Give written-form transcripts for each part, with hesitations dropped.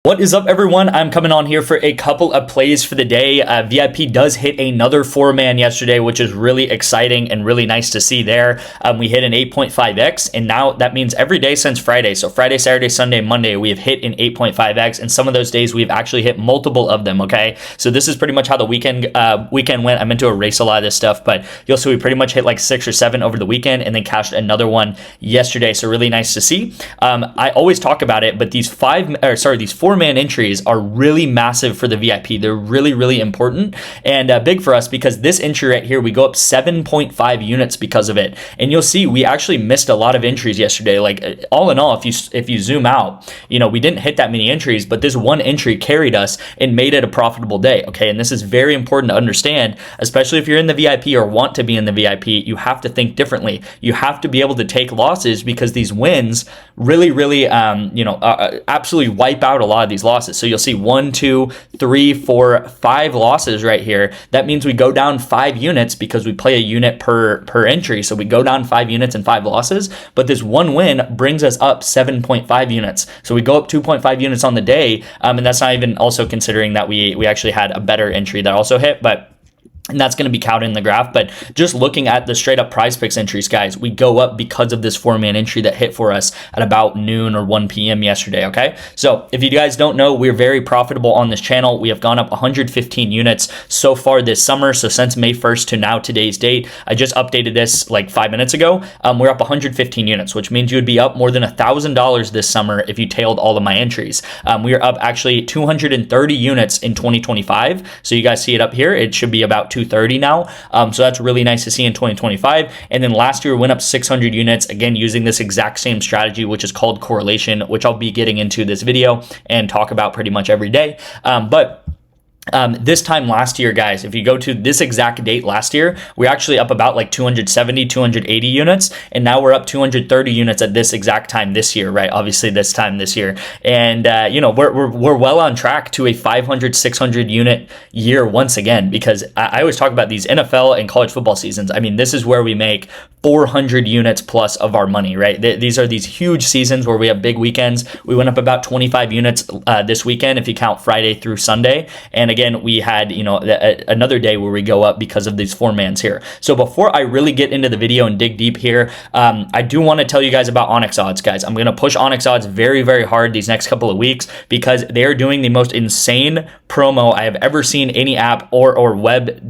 What is up, everyone? I'm coming on here for a couple of plays for the day. VIP does hit another 4-man yesterday, which is really exciting and really nice to see there. We hit an 8.5x, and now that means every day since Friday. So Friday, Saturday, Sunday, Monday, we have hit an 8.5x, and some of those days we've actually hit multiple of them, okay? So this is pretty much how the weekend went. I meant to erase a lot of this stuff, but you'll see we pretty much hit like 6 or 7 over the weekend and then cashed another one yesterday. So really nice to see. I always talk about it, but these 4-man entries are really massive for the VIP. They're really, really important and big for us because this entry right here, we go up 7.5 units because of it. And you'll see we actually missed a lot of entries yesterday. Like all in all, if you zoom out, we didn't hit that many entries, but this one entry carried us and made it a profitable day. Okay, and this is very important to understand, especially if you're in the VIP or want to be in the VIP. You have to think differently. You have to be able to take losses because these wins really, really, absolutely wipe out a lot of these losses. So you'll see 1, 2, 3, 4, 5 losses right here. That means we go down 5 units because we play a unit per entry. So we go down 5 units and 5 losses, but this one win brings us up 7.5 units. So we go up 2.5 units on the day, and that's not even also considering that we actually had a better entry that also hit, and that's going to be counted in the graph. But just looking at the straight up PrizePicks entries, guys, we go up because of this 4-man entry that hit for us at about noon or 1 p.m. yesterday, okay? So if you guys don't know, we're very profitable on this channel. We have gone up 115 units so far this summer. So since May 1st to now, today's date, I just updated this like 5 minutes ago. We're up 115 units, which means you would be up more than $1,000 this summer if you tailed all of my entries. We are up actually 230 units in 2025. So you guys see it up here. It should be about 230 now. So that's really nice to see in 2025. And then last year went up 600 units, again, using this exact same strategy, which is called correlation, which I'll be getting into this video and talk about pretty much every day. This time last year, guys, if you go to this exact date last year, we're actually up about like 270, 280 units. And now we're up 230 units at this exact time this year, right? Obviously this time this year. And, we're well on track to a 500, 600 unit year once again, because I always talk about these NFL and college football seasons. I mean, this is where we make 400 units plus of our money, right? These are these huge seasons where we have big weekends. We went up about 25 units this weekend if you count Friday through Sunday. And again, we had, another day where we go up because of these 4-mans here. So before I really get into the video and dig deep here, I do want to tell you guys about Onyx odds, guys. I'm going to push Onyx odds very, very hard these next couple of weeks because they are doing the most insane promo I have ever seen any app or web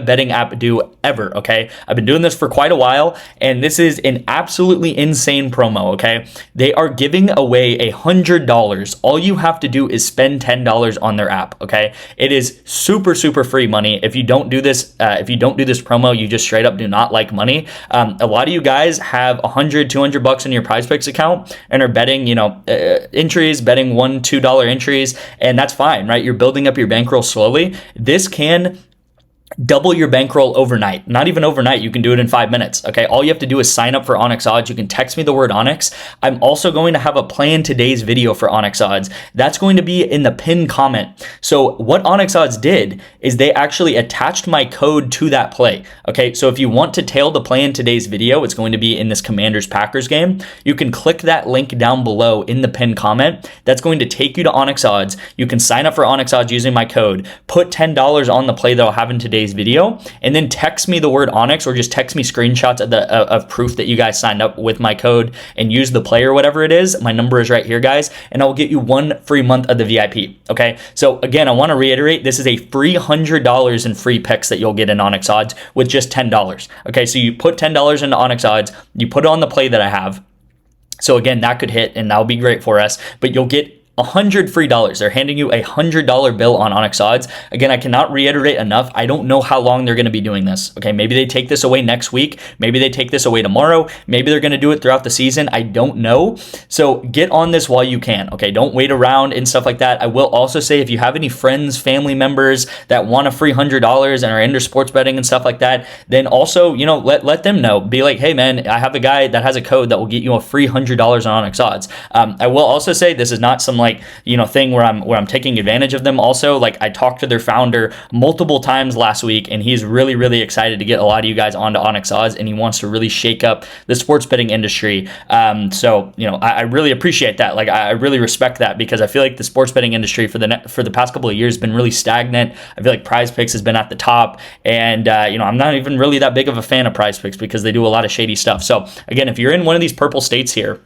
betting app do ever, okay? I've been doing this for quite a while, and this is an absolutely insane promo, okay? They are giving away $100. All you have to do is spend $10 on their app, okay? It is super, super free money. If you don't do this, promo, you just straight up do not like money. A lot of you guys have $100, $200 in your PrizePicks account and are betting, entries, betting $1, $2 entries, and that's fine, right? You're building up your bankroll slowly. This can double your bankroll overnight. Not even overnight, you can do it in 5 minutes, okay? All you have to do is sign up for Onyx odds. You can text me the word Onyx. I'm also going to have a play in today's video for Onyx odds. That's going to be in the pinned comment. So what Onyx odds did is they actually attached my code to that play, okay? So if you want to tail the play in today's video, it's going to be in this Commanders-Packers game. You can click that link down below in the pinned comment. That's going to take you to Onyx odds. You can sign up for Onyx odds using my code, put $10 on the play that I'll have in today's video, and then text me the word Onyx, or just text me screenshots of proof that you guys signed up with my code and use the play or whatever it is. My number is right here, guys, and I will get you 1 free month of the VIP, okay? So again, I want to reiterate, this is a free $100 in free picks that you'll get in Onyx odds with just $10, okay? So you put $10 into Onyx odds, you put it on the play that I have. So again, that could hit and that'll be great for us, but you'll get $100 free. They're handing you a $100 bill on Onyx odds. Again, I cannot reiterate enough. I don't know how long they're going to be doing this. Okay, maybe they take this away next week. Maybe they take this away tomorrow. Maybe they're going to do it throughout the season. I don't know. So get on this while you can. Okay, don't wait around and stuff like that. I will also say if you have any friends, family members that want a free $100 and are into sports betting and stuff like that, then also, let them know. Be like, hey man, I have a guy that has a code that will get you a free $100 on Onyx odds. I will also say this is not some like, thing where I'm taking advantage of them. Also, like, I talked to their founder multiple times last week, and he's really, really excited to get a lot of you guys onto Onyx odds, and he wants to really shake up the sports betting industry. So I really appreciate that. Like, I really respect that, because I feel like the sports betting industry for the past couple of years has been really stagnant. I feel like PrizePicks has been at the top, and I'm not even really that big of a fan of PrizePicks because they do a lot of shady stuff. So again, if you're in one of these purple states here,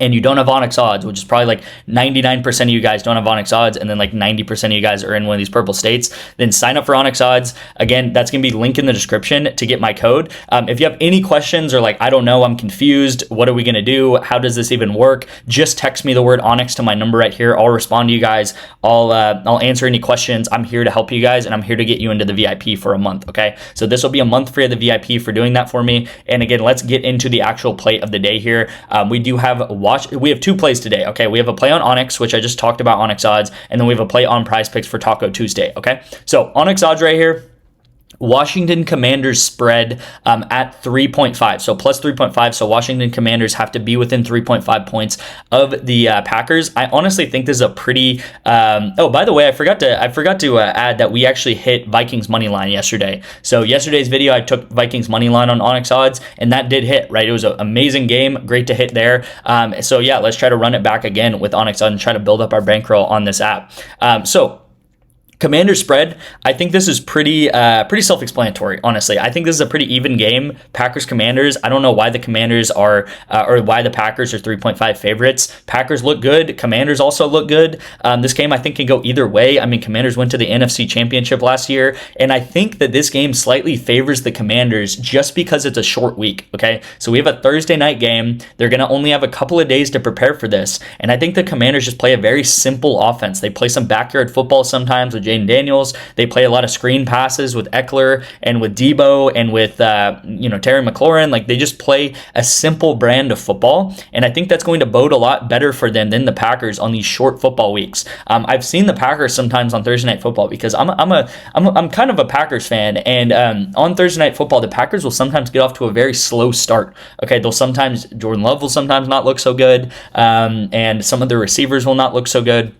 and you don't have Onyx odds, which is probably like 99% of you guys don't have Onyx odds, and then like 90% of you guys are in one of these purple states, then sign up for Onyx odds. Again, that's going to be linked in the description to get my code. If you have any questions, or like, I don't know, I'm confused, what are we going to do? How does this even work? Just text me the word Onyx to my number right here. I'll respond to you guys. I'll answer any questions. I'm here to help you guys, and I'm here to get you into the VIP for a month. Okay. So this will be a month free of the VIP for doing that for me. And again, let's get into the actual play of the day here. We have two plays today. Okay, we have a play on Onyx, which I just talked about, Onyx odds, and then we have a play on PrizePicks for Taco Tuesday. Okay, so Onyx odds right here. Washington Commanders spread at 3.5, so plus 3.5. So Washington Commanders have to be within 3.5 points of the Packers. I honestly think this is a pretty. Oh, by the way, I forgot to add that we actually hit Vikings money line yesterday. So yesterday's video, I took Vikings money line on Onyx odds, and that did hit. Right, it was an amazing game, great to hit there. So yeah, let's try to run it back again with Onyx odds and try to build up our bankroll on this app. Commander spread, I think this is pretty self-explanatory, honestly. I think this is a pretty even game. Packers Commanders, I don't know why the Commanders are or why the Packers are 3.5 favorites. Packers look good. Commanders also look good. This game, I think, can go either way. I mean, Commanders went to the NFC Championship last year, and I think that this game slightly favors the Commanders just because it's a short week, okay? So we have a Thursday night game. They're going to only have a couple of days to prepare for this, and I think the Commanders just play a very simple offense. They play some backyard football sometimes with Jaden Daniels. They play a lot of screen passes with Eckler and with Debo and with Terry McLaurin. Like, they just play a simple brand of football, and I think that's going to bode a lot better for them than the Packers on these short football weeks. I've seen the Packers sometimes on Thursday Night Football because I'm kind of a Packers fan, and on Thursday Night Football, the Packers will sometimes get off to a very slow start. Okay, Jordan Love will sometimes not look so good, and some of the receivers will not look so good,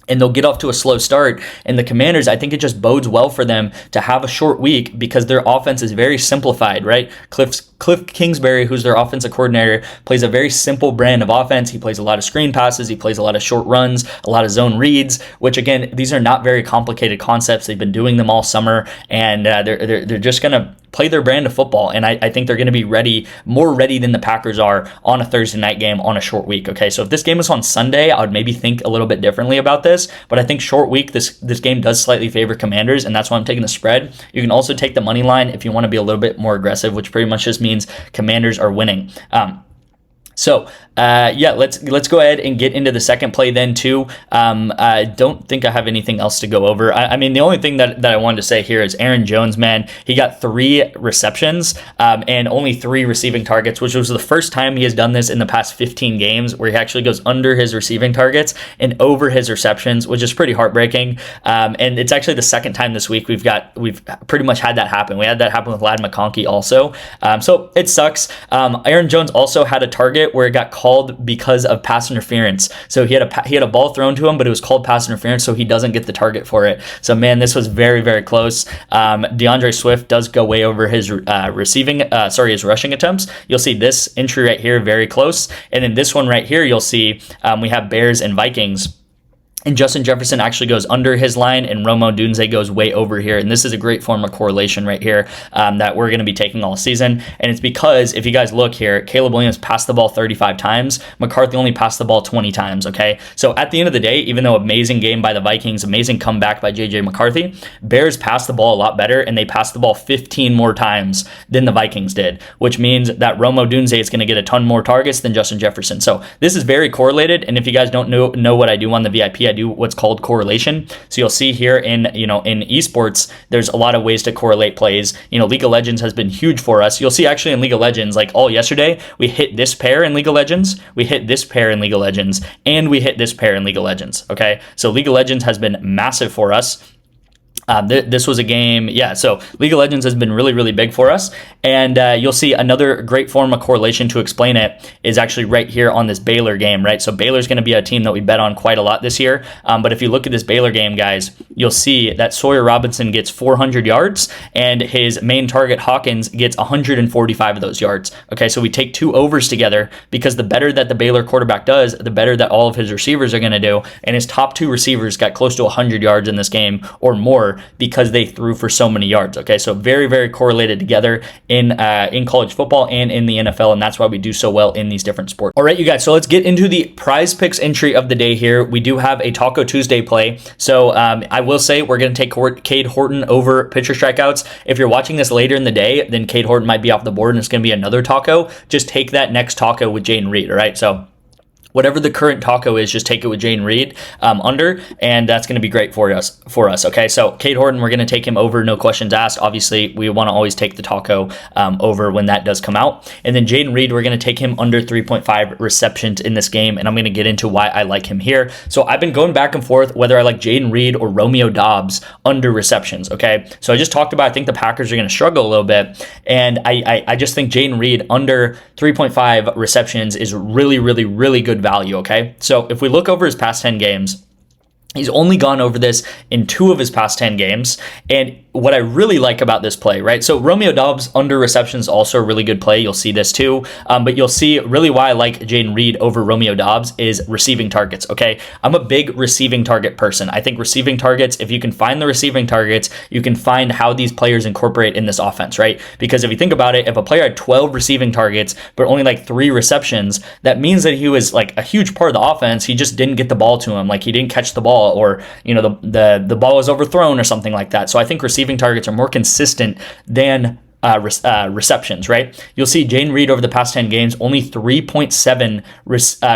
and they'll get off to a slow start. And the Commanders, I think it just bodes well for them to have a short week because their offense is very simplified, right? Cliff Kingsbury, who's their offensive coordinator, plays a very simple brand of offense. He plays a lot of screen passes. He plays a lot of short runs, a lot of zone reads, which, again, these are not very complicated concepts. They've been doing them all summer, and they're just going to play their brand of football, and I think they're going to be more ready than the Packers are on a Thursday night game on a short week. Okay, so if this game was on Sunday, I would maybe think a little bit differently about this, but I think short week, this game does slightly favor Commanders, and that's why I'm taking the spread. You can also take the money line if you want to be a little bit more aggressive, which pretty much just means Commanders are winning. Let's go ahead and get into the second play then too. I don't think I have anything else to go over. I mean, the only thing that I wanted to say here is Aaron Jones, man, he got 3 receptions and only 3 receiving targets, which was the first time he has done this in the past 15 games where he actually goes under his receiving targets and over his receptions, which is pretty heartbreaking. And it's actually the second time this week we've pretty much had that happen. We had that happen with Ladd McConkey also. So it sucks. Aaron Jones also had a target where it got called because of pass interference. So he had a ball thrown to him, but it was called pass interference, so he doesn't get the target for it. So man, this was very, very close. DeAndre Swift does go way over his his rushing attempts. You'll see this entry right here, very close. And then this one right here, you'll see we have Bears and Vikings. And Justin Jefferson actually goes under his line, and Rome Odunze goes way over here. And this is a great form of correlation right here that we're going to be taking all season. And it's because, if you guys look here, Caleb Williams passed the ball 35 times. McCarthy only passed the ball 20 times, okay? So at the end of the day, even though amazing game by the Vikings, amazing comeback by J.J. McCarthy, Bears passed the ball a lot better, and they passed the ball 15 more times than the Vikings did, which means that Rome Odunze is going to get a ton more targets than Justin Jefferson. So this is very correlated, and if you guys don't know what I do on the VIP, I do what's called correlation. So you'll see here in esports, there's a lot of ways to correlate plays. League of Legends has been huge for us. You'll see actually in League of Legends, like all yesterday, we hit this pair in League of Legends, we hit this pair in League of Legends, and we hit this pair in League of Legends. Okay, so League of Legends has been massive for us. This was a game, yeah, so League of Legends has been really, really big for us, and you'll see another great form of correlation to explain it is actually right here on this Baylor game, right? So Baylor's going to be a team that we bet on quite a lot this year, but if you look at this Baylor game, guys, you'll see that Sawyer Robinson gets 400 yards, and his main target, Hawkins, gets 145 of those yards, okay? So we take two overs together because the better that the Baylor quarterback does, the better that all of his receivers are going to do, and his top two receivers got close to 100 yards in this game or more, because they threw for so many yards. Okay, so very, very correlated together in college football and in the NFL, and that's why we do so well in these different sports. All right, you guys, so let's get into the prize picks entry of the day here. We do have a Taco Tuesday play, so I will say we're going to take Cade Horton over pitcher strikeouts. If you're watching this later in the day, then Cade Horton might be off the board and it's going to be another taco. Just take that next taco with Jaden Reed, all right? So whatever the current taco is, just take it with Jaden Reed under, and that's going to be great for us. Okay, so Cade Horton, we're going to take him over, no questions asked. Obviously, we want to always take the taco over when that does come out. And then Jaden Reed, we're going to take him under 3.5 receptions in this game, and I'm going to get into why I like him here. So I've been going back and forth whether I like Jaden Reed or Romeo Doubs under receptions. Okay, so I just talked about I think the Packers are going to struggle a little bit, and I just think Jaden Reed under 3.5 receptions is really, really, really good value, okay? So if we look over his past 10 games, he's only gone over this in 2 of his past 10 games, and what I really like about this play, right? So Romeo Doubs under receptions also a really good play. You'll see this too, but you'll see really why I like Jaden Reed over Romeo Doubs is receiving targets, okay? I'm a big receiving target person. I think receiving targets, if you can find the receiving targets, you can find how these players incorporate in this offense, right? Because if you think about it, if a player had 12 receiving targets, but only like 3 receptions, that means that he was like a huge part of the offense. He just didn't get the ball to him. Like he didn't catch the ball, or, you know, the ball was overthrown or something like that. So I think receiving targets are more consistent than receptions, right? You'll see Jaden Reed over the past 10 games, only 3.7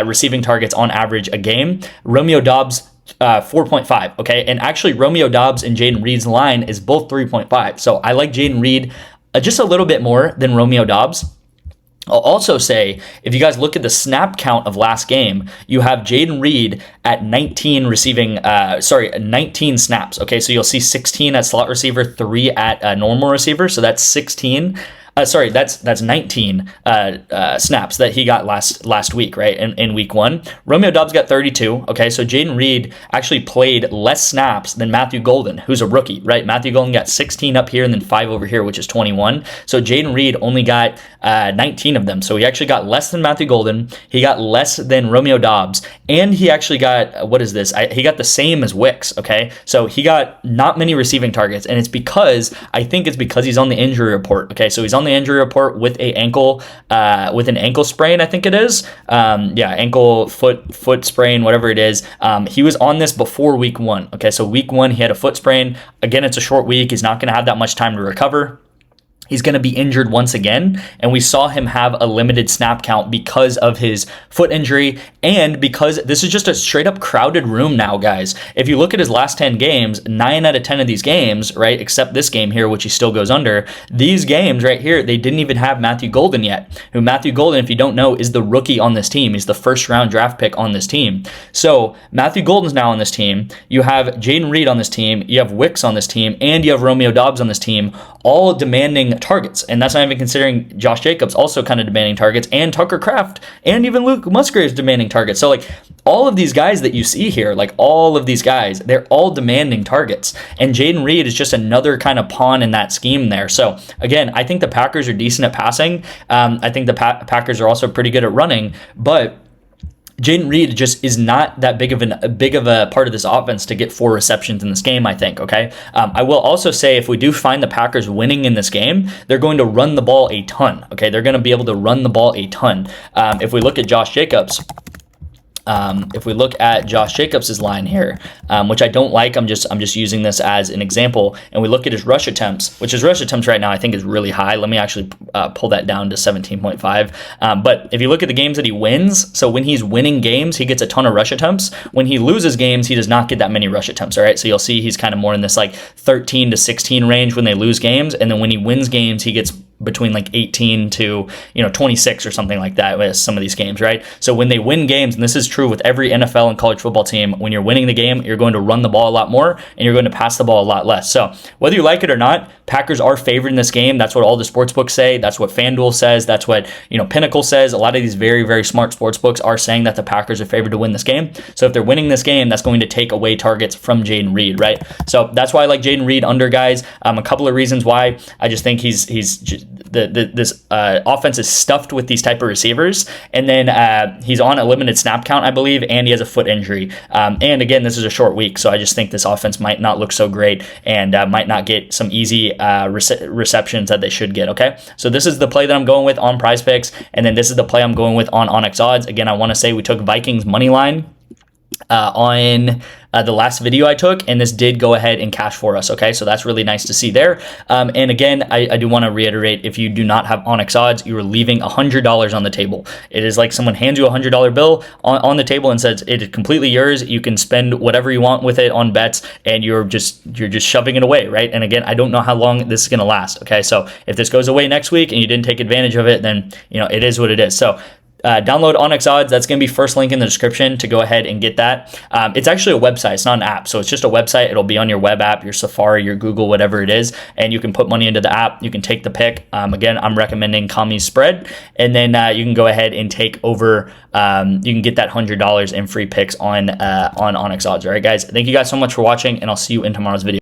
receiving targets on average a game. Romeo Doubs 4.5, okay? And actually Romeo Doubs and Jaden Reed's line is both 3.5. So I like Jaden Reed just a little bit more than Romeo Doubs. I'll also say, if you guys look at the snap count of last game, you have Jaden Reed at 19 snaps. Okay, so you'll see 16 at slot receiver, 3 at normal receiver. So that's 16. That's 19 snaps that he got last week, right? In week 1. Romeo Doubs got 32. Okay, so Jaden Reed actually played less snaps than Matthew Golden, who's a rookie, right? Matthew Golden got 16 up here and then 5 over here, which is 21. So Jaden Reed only got 19 of them. So he actually got less than Matthew Golden. He got less than Romeo Doubs, and he actually got he got the same as Wicks. Okay, so he got not many receiving targets, and it's because he's on the injury report. Okay, so he's on the injury report with an ankle sprain, I think it is. Ankle, foot sprain, whatever it is. He was on this before week 1. Okay, so week 1 he had a foot sprain. Again, it's a short week. He's not going to have that much time to recover. He's going to be injured once again, and we saw him have a limited snap count because of his foot injury and because this is just a straight up crowded room now, guys. If you look at his last 10 games, 9 out of 10 of these games, right, except this game here, which he still goes under, these games right here, they didn't even have Matthew Golden yet, who Matthew Golden, if you don't know, is the rookie on this team. He's the first round draft pick on this team. So Matthew Golden's now on this team. You have Jaden Reed on this team. You have Wicks on this team, and you have Romeo Doubs on this team, all demanding targets, and that's not even considering Josh Jacobs also kind of demanding targets, and Tucker Kraft, and even Luke Musgrave's demanding targets. So like all of these guys that you see here, like all of these guys, they're all demanding targets, and Jaden Reed is just another kind of pawn in that scheme there. So again, I think the Packers are decent at passing. I think the Packers are also pretty good at running, but Jaden Reed just is not that big of a part of this offense to get 4 receptions in this game, I think, okay? I will also say if we do find the Packers winning in this game, they're going to run the ball a ton, okay? They're going to be able to run the ball a ton. If we look at Josh Jacobs, line here, which I don't like, I'm just using this as an example, and we look at his rush attempts, which his rush attempts right now I think is really high. Let me actually pull that down to 17.5. But if you look at the games that he wins, so when he's winning games, he gets a ton of rush attempts. When he loses games, he does not get that many rush attempts, all right? So you'll see he's kind of more in this like 13 to 16 range when they lose games, and then when he wins games, he gets between like 18 to 26 or something like that with some of these games, right? So when they win games, and this is true with every NFL and college football team, when you're winning the game, you're going to run the ball a lot more and you're going to pass the ball a lot less. So whether you like it or not, Packers are favored in this game. That's what all the sports books say. That's what FanDuel says. That's what Pinnacle says. A lot of these very, very smart sports books are saying that the Packers are favored to win this game. So if they're winning this game, that's going to take away targets from Jayden Reed, right? So that's why I like Jayden Reed under, guys. A couple of reasons why. I just think this offense is stuffed with these type of receivers, and then he's on a limited snap count, I believe, and he has a foot injury. And again, this is a short week, so I just think this offense might not look so great and might not get some easy receptions that they should get. Okay, so this is the play that I'm going with on PrizePicks, and then this is the play I'm going with on Onyx odds. Again, I want to say we took Vikings money line on the last video I took, and this did go ahead and cash for us. Okay, so that's really nice to see there. And again, I do want to reiterate, if you do not have Onyx odds, you are leaving $100 on the table. It is like someone hands you a $100 bill on the table and says it is completely yours. You can spend whatever you want with it on bets, and you're just shoving it away, right? And again, I don't know how long this is going to last. Okay, so if this goes away next week and you didn't take advantage of it, then it is what it is. So download Onyx odds. That's going to be first link in the description to go ahead and get that. It's actually a website. It's not an app. So it's just a website. It'll be on your web app, your Safari, your Google, whatever it is. And you can put money into the app. You can take the pick. Again, I'm recommending Kami's spread. And then you can go ahead and take over. You can get that $100 in free picks on Onyx odds. All right, guys. Thank you guys so much for watching, and I'll see you in tomorrow's video.